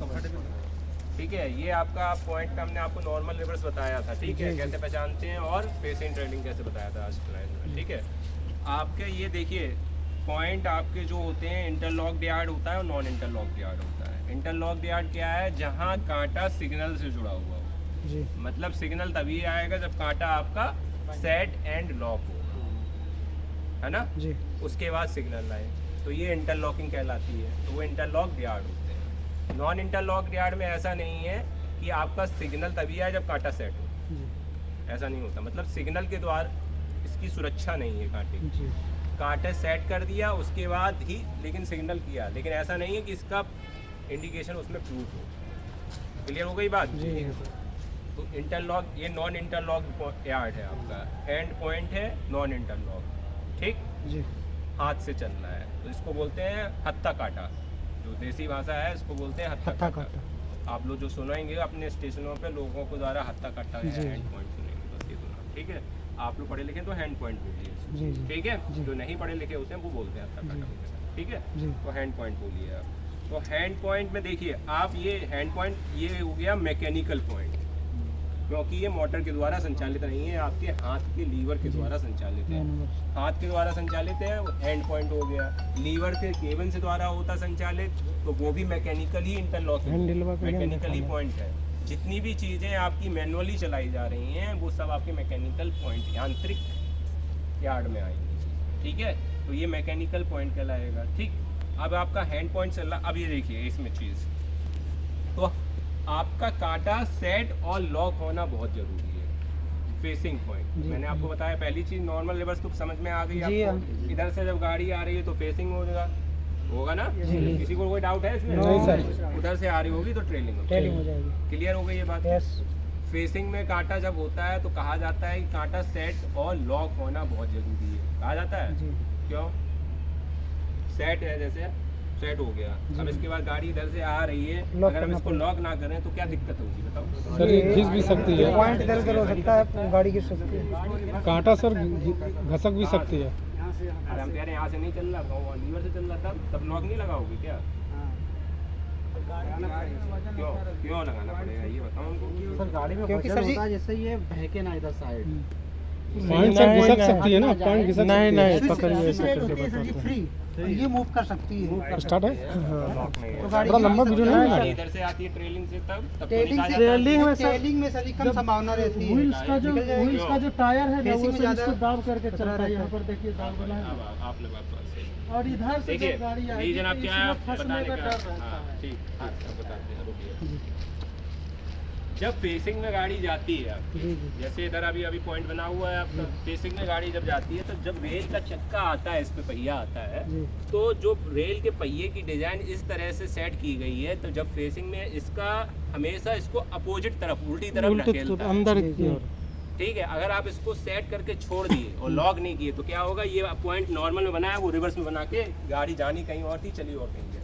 Comfortable. ठीक है, ये आपका पॉइंट पे हमने आपको नॉर्मल रिवर्स बताया था, ठीक है, कैसे पहचानते हैं, और फेसिंग ट्रेलिंग कैसे बताया था आज क्लास में, ठीक है। आपके ये देखिए पॉइंट आपके जो होते हैं, इंटरलॉक्ड यार्ड होता है और नॉन इंटरलॉक्ड यार्ड होता है। इंटरलॉक्ड यार्ड क्या है, जहाँ कांटा सिग्नल से जुड़ा हुआ हो जी। मतलब सिग्नल तभी आएगा जब कांटा आपका सेट एंड लॉक हो, है ना जी। उसके बाद सिग्नल आए, तो ये इंटरलॉकिंग कहलाती है। तो वो इंटरलॉक्ड यार्ड होते हैं। नॉन इंटरलॉक्ड यार्ड में ऐसा नहीं है कि आपका सिग्नल तभी आए जब कांटा सेट हो, ऐसा नहीं होता। मतलब सिग्नल के द्वारा इसकी सुरक्षा नहीं है कांटे की। कांटे सेट कर दिया उसके बाद ही लेकिन सिग्नल किया, लेकिन ऐसा नहीं है कि इसका इंडिकेशन उसमें प्रूफ हो। क्लियर हो गई बात जी। तो इंटरलॉक, ये नॉन इंटरलॉक यार्ड है आपका, एंड पॉइंट है नॉन इंटरलॉक, ठीक जी। हाथ से चलना है तो इसको बोलते हैं हत्था काटा, जो देसी भाषा है इसको बोलते हैं हत्था काटा। आप लोग जो सुनाएंगे अपने स्टेशनों पे लोगों को द्वारा हत्था काटा है हैंड पॉइंट सुनेंगे, बस ये सुना, ठीक है। आप लोग पढ़े लिखे तो हैंड पॉइंट बोलिए, ठीक है। जो नहीं पढ़े लिखे होते हैं वो बोलते हैं हत्था काटा, ठीक है। तो हैंड पॉइंट बोलिए आप। तो हैंड पॉइंट में देखिए आप, ये हैंड पॉइंट ये हो गया मैकेनिकल पॉइंट, क्योंकि ये मोटर के द्वारा संचालित नहीं है, आपके हाथ के लीवर के द्वारा संचालित है। हाथ के द्वारा संचालित है, हैंड पॉइंट हो गया। लीवर के केबल से द्वारा होता संचालित, तो वो भी मैकेनिकल ही इंटरलॉक, मैकेनिकल ही पॉइंट है। जितनी भी चीज़ें आपकी मैनुअली चलाई जा रही हैं वो सब आपके मैकेनिकल पॉइंट, यांत्रिक यार्ड में आएंगी, ठीक है। तो ये मैकेनिकल पॉइंट कहलाएगा, ठीक। अब आपका हैंड पॉइंट चल रहा, अब ये देखिए इसमें चीज़, तो आपका कांटा सेट और लॉक होना बहुत जरूरी है। फेसिंग पॉइंट मैंने आपको बताया, पहली चीज नॉर्मल रिवर्स तो समझ में आ गई आपको। इधर से जब गाड़ी आ रही है तो फेसिंग होगा ना, किसी को कोई डाउट है इसमें? नहीं सर। उधर से आ रही होगी तो ट्रेलिंग हो जाएगी। क्लियर हो गई ये बात? फेसिंग में कांटा जब होता है तो कहा जाता है कि कांटा सेट और लॉक होना बहुत जरूरी है। कहा जाता है क्यों? सेट है, जैसे सेट हो गया, अब इसके बाद गाड़ी इधर से आ रही है, अगर हम इसको लॉक ना करें तो क्या दिक्कत होगी बताओ? सर ये घिस भी सकती है, पॉइंट इधर उधर हो सकता है, गाड़ी घिस सकती है, कांटा सर घसक भी सकती है। अरे हम कह रहे हैं यहाँ से नहीं चल रहा, लीवर से चल रहा, तब लॉक नहीं लगाओगे क्या? क्यों लगाना पड़ेगा ये बताओ हमको। सर गाड़ी में क्योंकि सर जी जैसे ये बहके ना इधर साइड, पॉइंट सर घिसक सकती है ना, पॉइंट घिसक नहीं नहीं पकड़िए ऐसे करके बताते हैं। फ्री ये मूव कर सकती है, स्टार्ट है। तो गाड़ी बड़ा लंबा वीडियो नहीं है, इधर से आती है ट्रेलिंग से, तब ट्रेलिंग में सर कम संभावना रहती है। व्हील्स का जो टायर है ना वो ज्यादा दाब करके चलता है। यहाँ पर देखिए दाब बना है, आपने बात सही। और इधर से देखिए गाड़ी आएगी रीजन आप क्या है फंसने का डर हाँ रहता है। ठीक, बताते हैं, रुकिए। जब फेसिंग में गाड़ी जाती है आपकी, जैसे इधर अभी पॉइंट बना हुआ है आपका, फेसिंग में गाड़ी जब जाती है तो जब रेल का चक्का आता है, इस पे पहिया आता है, तो जो रेल के पहिए की डिजाइन इस तरह से सेट की गई है, तो जब फेसिंग में इसका हमेशा इसको अपोजिट तरफ, उल्टी तरफ ढकेलता है अंदर की ओर, ठीक है। अगर आप इसको सेट करके छोड़ दिए और लॉक नहीं किए तो क्या होगा, ये पॉइंट नॉर्मल में बना है वो रिवर्स में बना के गाड़ी जानी कहीं और थी, चली और कहीं जाएगी।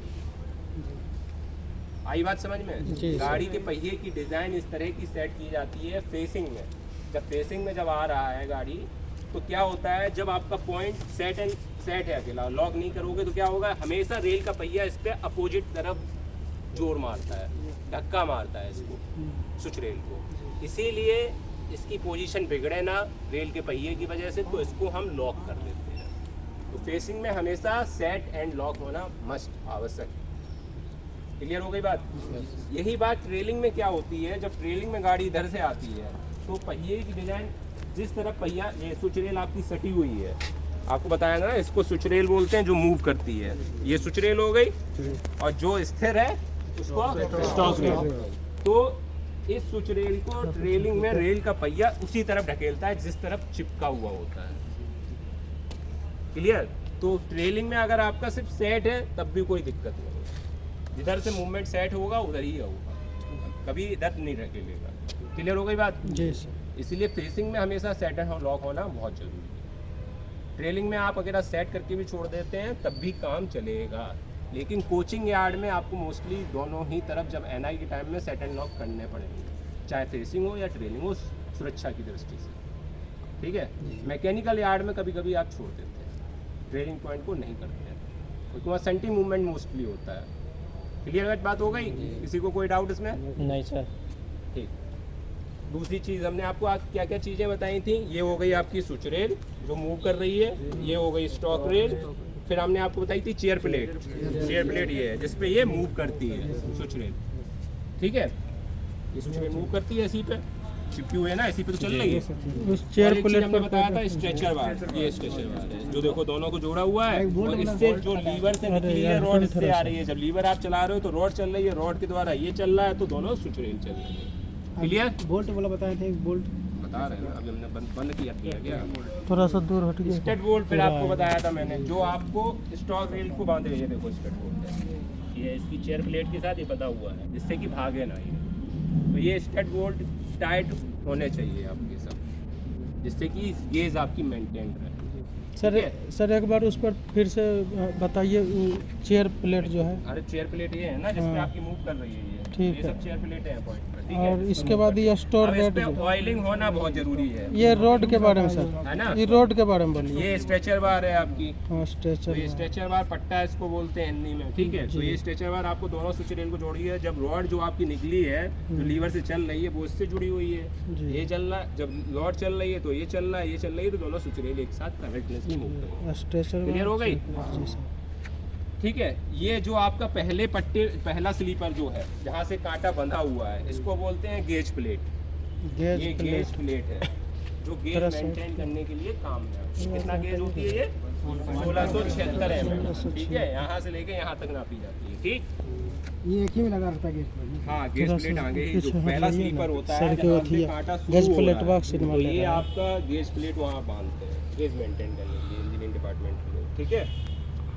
आई बात समझ में? गाड़ी के पहिए की डिजाइन इस तरह की सेट की जाती है फेसिंग में। जब फेसिंग में जब आ रहा है गाड़ी तो क्या होता है, जब आपका पॉइंट सेट है अकेला, लॉक नहीं करोगे तो क्या होगा, हमेशा रेल का पहिया इस पे अपोजिट तरफ जोर मारता है, धक्का मारता है इसको, स्विच रेल को। इसीलिए इसकी पोजीशन बिगड़े ना रेल के पहिए की वजह से, तो इसको हम लॉक कर देते हैं। तो फेसिंग में हमेशा सेट एंड लॉक होना मस्ट आवश्यक है। क्लियर हो गई बात? यही बात ट्रेलिंग में क्या होती है, जब ट्रेलिंग में गाड़ी इधर से आती है तो पहिए की डिजाइन जिस तरफ पहिया, ये स्विच रेल आपकी सटी हुई है, आपको बताया ना, इसको स्विच रेल बोलते हैं जो मूव करती है। ये स्विच रेल हो गई, और जो स्थिर है उसको स्टॉक रेल। तो इस स्विच रेल को ट्रेलिंग में रेल का पहिया उसी तरफ ढकेलता है जिस तरफ चिपका हुआ होता है। क्लियर? तो ट्रेलिंग में अगर आपका सिर्फ सेट है तब भी कोई दिक्कत नहीं, जिधर से मूवमेंट सेट होगा उधर ही होगा, कभी इधर नहीं ढकेलेगा। क्लियर हो गई बात? जी सर। इसीलिए फेसिंग में हमेशा सेट एंड लॉक होना बहुत जरूरी है। ट्रेलिंग में आप अगर सेट करके भी छोड़ देते हैं तब भी काम चलेगा, लेकिन कोचिंग यार्ड में आपको मोस्टली दोनों ही तरफ जब एनआई के टाइम में सेट एंड लॉक करने पड़ेंगे, चाहे फेसिंग हो या ट्रेलिंग हो, सुरक्षा की दृष्टि से, ठीक है। मैकेनिकल यार्ड में कभी कभी आप छोड़ देते हैं, ट्रेलिंग पॉइंट को नहीं करते हैं, क्योंकि वहाँ सेंटी मूवमेंट मोस्टली होता है, क्लियर बात हो गई? किसी को कोई डाउट इसमें? नहीं सर। ठीक। दूसरी चीज़ हमने आपको आज क्या क्या चीज़ें बताई थी, ये हो गई आपकी स्विच रेल जो मूव कर रही है, ये हो गई स्टॉक रेल, फिर हमने आपको बताई थी चेयर प्लेट। चेयर प्लेट ये है जिस पे ये मूव करती है स्विच रेल, ठीक है। ये स्विच रेल मूव करती है इसी पे चिपकी हुई है ना, इसी पे तो चल रही है। उस चेयर और एक चीज़ प्लेट हमने पर बताया था स्ट्रेचर बार, ये स्ट्रेचर बार है जो देखो दोनों को जोड़ा हुआ है और इससे जो लीवर से निकली है रॉड इससे आ रही है। जब लीवर आप चला रहे हो तो रॉड चल रही है, रॉड के द्वारा ये चल रहा है, तो दोनों स्विच रेल चल रही है। क्लियर? बोल्ट वाला बताए थे, बोल्ट बता रहे हैं ना, अभी हमने बंद किया क्या थोड़ा सा दूर हट गया। स्टेट बोल्ट फिर आपको बताया था मैंने, जो आपको स्टॉक रेल को बांधे हुए, ये देखो स्टेट बोल्ट है, ये इसकी चेयर प्लेट के साथ ये बंधा हुआ है जिससे कि भागे ना ये। तो ये स्टेट बोल्ट टाइट होने चाहिए आपके सब, जिससे कि गेज आपकी मेंटेन रहे। सर एक बार उस पर फिर से बताइए, चेयर प्लेट जो है। अरे चेयर प्लेट ये है ना जिसपे हाँ। आपकी मूव कर रही है ये, ठीक ये है। सब चेयर प्लेट है पॉइंट पर, ठीक और है। इसके बाद ये स्टोर अब इस रेट पे ऑयलिंग होना बहुत जरूरी है, ये रोड के बारे में सर, है ना। ये रोड के बारे में बोलिए। ये स्ट्रेचर बार है आपकी, हाँ तो स्ट्रेचर ये स्ट्रेचर बार पट्टा इसको बोलते हैं हिंदी में, ठीक है। तो जी। ये स्ट्रेचर बार आपको दोनों स्विच रेल को जोड़ी है। जब रॉड जो आपकी निकली है जो लीवर से चल रही है वो इससे जुड़ी हुई है, जी। ये चल रहा है, जब रॉड चल रही है तो ये चल रहा है, ये चल रही है, तो दोनों स्विच रेल एक साथ कनेक्टलेसली मूव कर रही है। स्ट्रेचर क्लियर हो गई? जी सर। ठीक है। ये जो आपका पहला स्लीपर जो है जहाँ से कांटा बंधा हुआ है इसको बोलते हैं गेज प्लेट। गेज ये प्लेट गेज प्लेट है जो गेज तरह से- मेंटेन करने के लिए काम में आती है। कितना गेज होती है ये? 1676 mm, ठीक है। यहाँ से लेके यहाँ तक नापी जाती है, ठीक। ये एक ही में लगा रहता है गेट पर। हाँ, गेज थोड़ा प्लेट सा आगे ही जो पीछे हट पहला जाइए स्लीपर ना, होता सर है के जहाँ अथी से कांटा गेज शुरू हो प्लेट रहा है, बॉक्स सिनेमा तो ले ये रहा है। आपका गेज प्लेट वहाँ बांधते हैं गेज मेंटेन करने के लिए इंजीनियरिंग डिपार्टमेंट के लोग, ठीक है।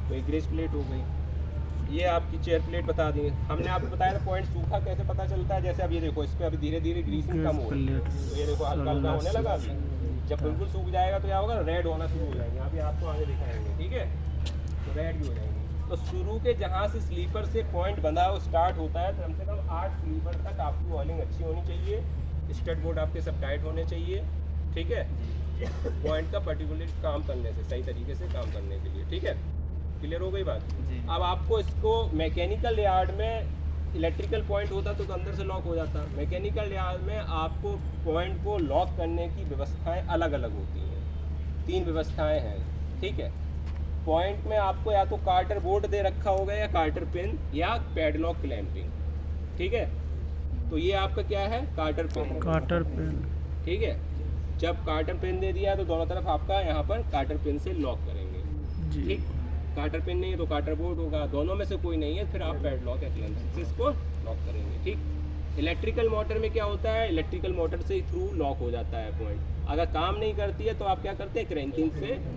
तो ये गेज प्लेट हो गई। ये आपकी चेयर प्लेट बता दी। हमने आपको बताया था पॉइंट सूखा कैसे पता चलता है। जैसे अब ये देखो इस पे अभी धीरे धीरे ग्रीसिंग कम हो रही है, तो ये देखो हल्का हल्का होने लगा अभी। जब बिल्कुल सूख जाएगा तो क्या होगा, रेड होना शुरू हो जाएंगे। अभी आपको आगे दिखाएंगे, ठीक है। तो रेड भी हो जाएंगे। तो शुरू के जहाँ से स्लीपर से पॉइंट बंधा हो स्टार्ट होता है, तो कम से कम 8 स्लीपर तक आपकी ऑयलिंग अच्छी होनी चाहिए। स्टेट बोर्ड आपके सब टाइट होने चाहिए, ठीक है। पॉइंट का पर्टिकुलर काम करने से, सही तरीके से काम करने के लिए, ठीक है। क्लियर हो गई बात? अब आपको इसको मैकेनिकल यार्ड में इलेक्ट्रिकल पॉइंट होता तो अंदर से लॉक हो जाता। मैकेनिकल यार्ड में आपको पॉइंट को लॉक करने की व्यवस्थाएं अलग अलग होती हैं। 3 व्यवस्थाएं हैं, ठीक है। पॉइंट में आपको या तो कार्टर बोर्ड दे रखा होगा या कार्टर पिन या पैडलॉक क्लैंपिंग, ठीक है। तो ये आपका क्या है, कार्टर पिन। Quarter pen. ठीक है। जब कार्टर पिन दे दिया तो दोनों तरफ आपका यहाँ पर कार्टर पिन से लॉक करेंगे, जी। ठीक। कार्टर पिन नहीं है तो कार्टर बोर्ड होगा, दोनों में से कोई नहीं है फिर आप पैडलॉक या क्लैंप से इसको लॉक करेंगे, ठीक। इलेक्ट्रिकल मोटर में क्या होता है, इलेक्ट्रिकल मोटर से थ्रू लॉक हो जाता है पॉइंट। अगर काम नहीं करती है तो आप क्या करते हैं, क्रैंकिंग से